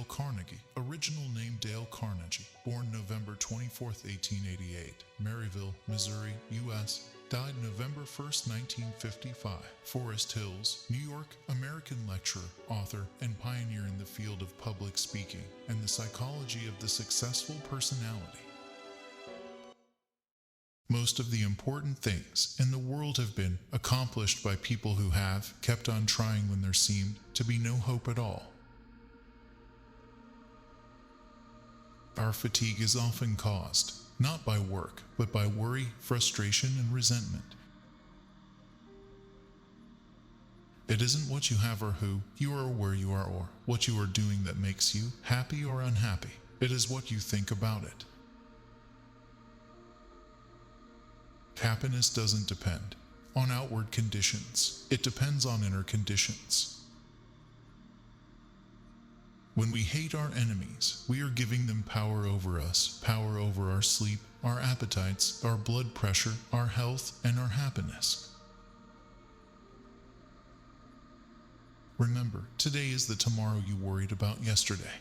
Dale Carnegie, original name Dale Carnegie, born November 24, 1888, Maryville, Missouri, U.S., died November 1st, 1955, Forest Hills, New York, American lecturer, author, and pioneer in the field of public speaking and the psychology of the successful personality. Most of the important things in the world have been accomplished by people who have kept on trying when there seemed to be no hope at all. Our fatigue is often caused, not by work, but by worry, frustration, and resentment. It isn't what you have or who you are or where you are or what you are doing that makes you happy or unhappy. It is what you think about it. Happiness doesn't depend on outward conditions. It depends on inner conditions. When we hate our enemies, we are giving them power over us, power over our sleep, our appetites, our blood pressure, our health, and our happiness. Remember, today is the tomorrow you worried about yesterday.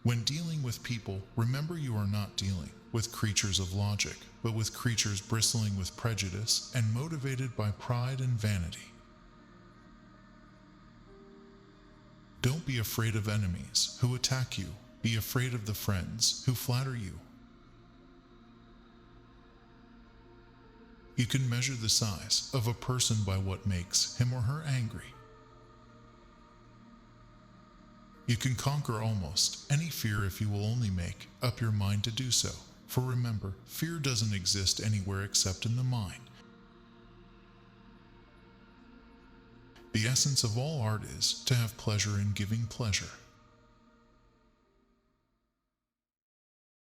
When dealing with people, remember you are not dealing with creatures of logic, but with creatures bristling with prejudice and motivated by pride and vanity. Don't be afraid of enemies who attack you. Be afraid of the friends who flatter you. You can measure the size of a person by what makes him or her angry. You can conquer almost any fear if you will only make up your mind to do so. For remember, fear doesn't exist anywhere except in the mind. The essence of all art is to have pleasure in giving pleasure.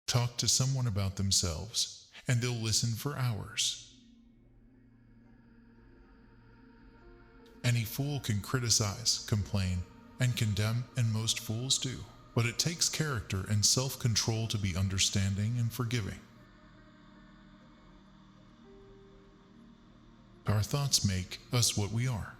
Talk to someone about themselves, and they'll listen for hours. Any fool can criticize, complain, and condemn, and most fools do. But it takes character and self-control to be understanding and forgiving. Our thoughts make us what we are.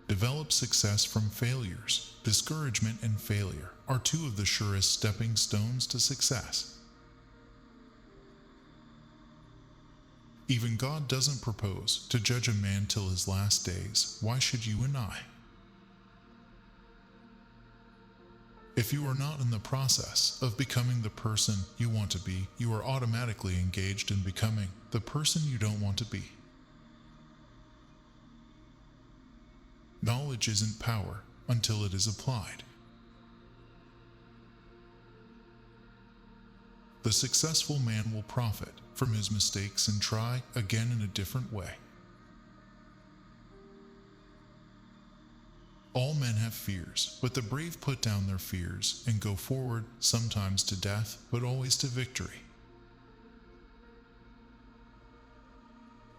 Develop success from failures. Discouragement and failure are two of the surest stepping stones to success. Even God doesn't propose to judge a man till his last days. Why should you and I? If you are not in the process of becoming the person you want to be, you are automatically engaged in becoming the person you don't want to be. Knowledge isn't power until it is applied. The successful man will profit from his mistakes and try again in a different way. All men have fears, but the brave put down their fears and go forward, sometimes to death, but always to victory.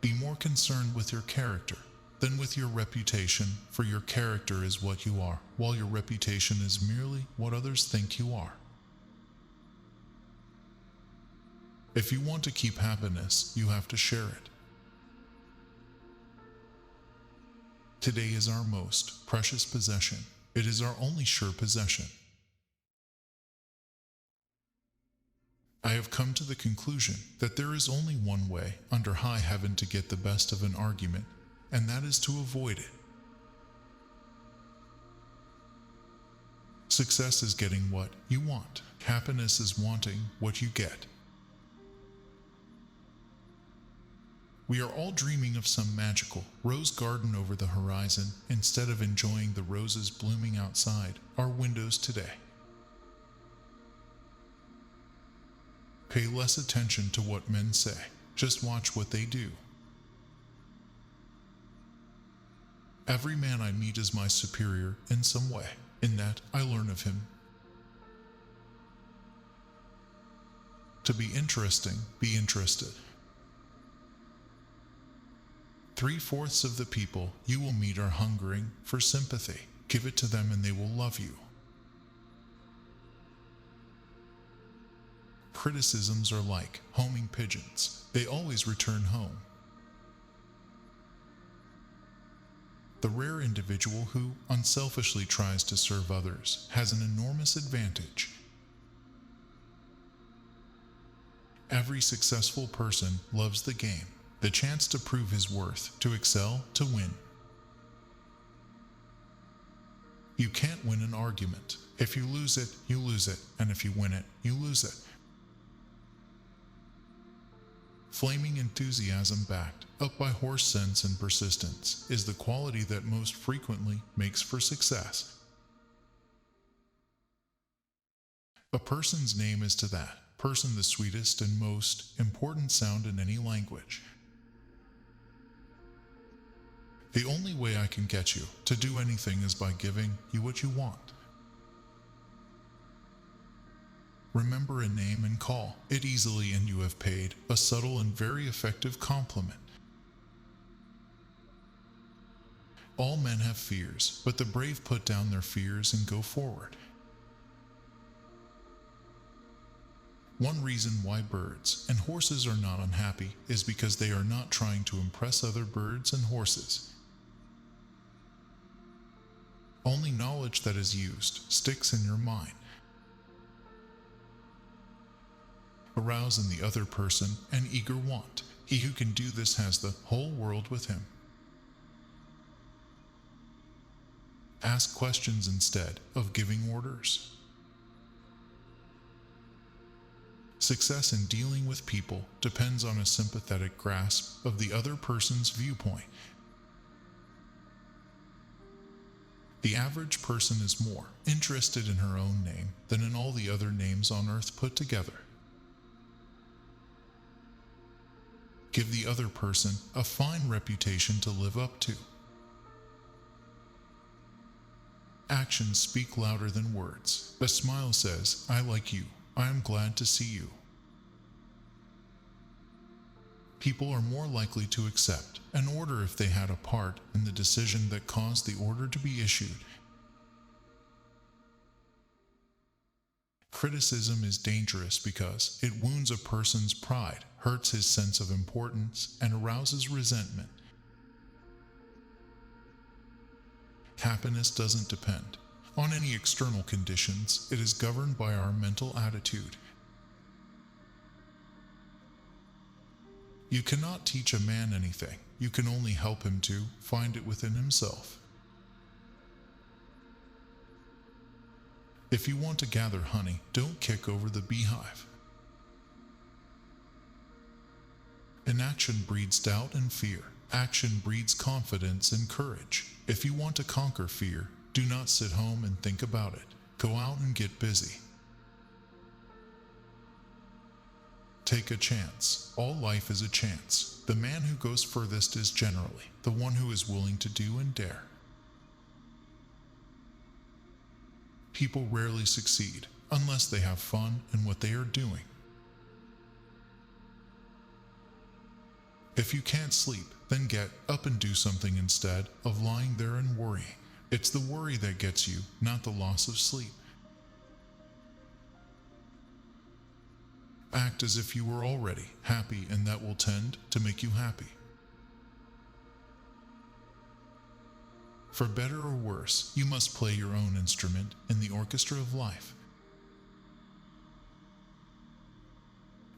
Be more concerned with your character than with your reputation, for your character is what you are, while your reputation is merely what others think you are. If you want to keep happiness, you have to share it. Today is our most precious possession. It is our only sure possession. I have come to the conclusion that there is only one way under high heaven to get the best of an argument, and that is to avoid it. Success is getting what you want. Happiness is wanting what you get. We are all dreaming of some magical rose garden over the horizon instead of enjoying the roses blooming outside our windows today. Pay less attention to what men say. Just watch what they do. Every man I meet is my superior in some way. In that, I learn of him. To be interesting, be interested. 3/4 of the people you will meet are hungering for sympathy. Give it to them and they will love you. Criticisms are like homing pigeons. They always return home. The rare individual who unselfishly tries to serve others has an enormous advantage. Every successful person loves the game, the chance to prove his worth, to excel, to win. You can't win an argument. If you lose it, you lose it, and if you win it, you lose it. Flaming enthusiasm backed up by horse sense and persistence is the quality that most frequently makes for success. A person's name is to that person the sweetest and most important sound in any language. The only way I can get you to do anything is by giving you what you want. Remember a name and call it easily, and you have paid a subtle and very effective compliment. All men have fears, but the brave put down their fears and go forward. One reason why birds and horses are not unhappy is because they are not trying to impress other birds and horses. Only knowledge that is used sticks in your mind. Arouse in the other person an eager want. He who can do this has the whole world with him. Ask questions instead of giving orders. Success in dealing with people depends on a sympathetic grasp of the other person's viewpoint. The average person is more interested in her own name than in all the other names on earth put together. Give the other person a fine reputation to live up to. Actions speak louder than words. A smile says, "I like you. I am glad to see you." People are more likely to accept an order if they had a part in the decision that caused the order to be issued. Criticism is dangerous because it wounds a person's pride, hurts his sense of importance, and arouses resentment. Happiness doesn't depend on any external conditions. It is governed by our mental attitude. You cannot teach a man anything. You can only help him to find it within himself. If you want to gather honey, don't kick over the beehive. Inaction breeds doubt and fear. Action breeds confidence and courage. If you want to conquer fear, do not sit home and think about it. Go out and get busy. Take a chance. All life is a chance. The man who goes furthest is generally the one who is willing to do and dare. People rarely succeed unless they have fun in what they are doing. If you can't sleep, then get up and do something instead of lying there and worrying. It's the worry that gets you, not the loss of sleep. Act as if you were already happy, and that will tend to make you happy. For better or worse, you must play your own instrument in the orchestra of life.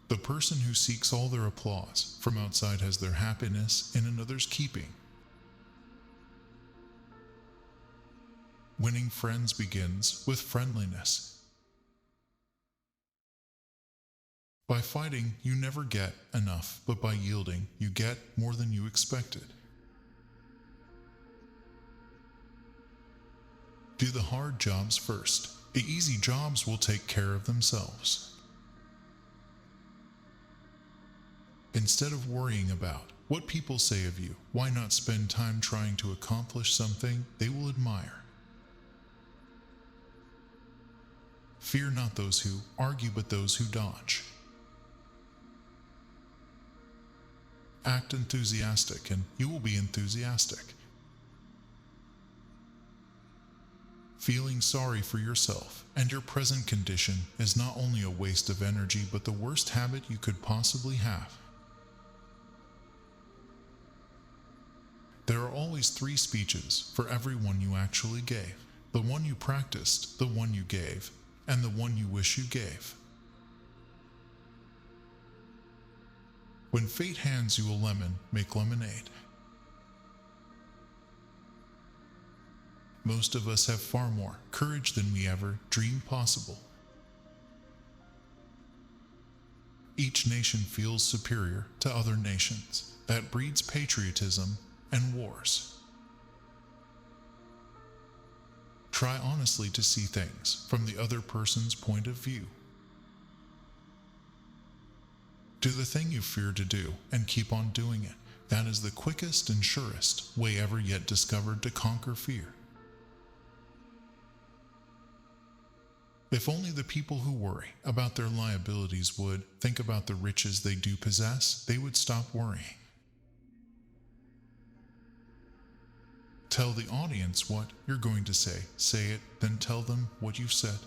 The person who seeks all their applause from outside has their happiness in another's keeping. Winning friends begins with friendliness. By fighting, you never get enough, but by yielding, you get more than you expected. Do the hard jobs first. The easy jobs will take care of themselves. Instead of worrying about what people say of you, why not spend time trying to accomplish something they will admire? Fear not those who argue, but those who dodge. Act enthusiastic, and you will be enthusiastic. Feeling sorry for yourself and your present condition is not only a waste of energy, but the worst habit you could possibly have. There are always always 3 speeches for every one you actually gave. The one you practiced, the one you gave, and the one you wish you gave. When fate hands you a lemon, make lemonade. Most of us have far more courage than we ever dreamed possible. Each nation feels superior to other nations. That breeds patriotism and wars. Try honestly to see things from the other person's point of view. Do the thing you fear to do and keep on doing it. That is the quickest and surest way ever yet discovered to conquer fear. If only the people who worry about their liabilities would think about the riches they do possess, they would stop worrying. Tell the audience what you're going to say. Say it, then tell them what you've said.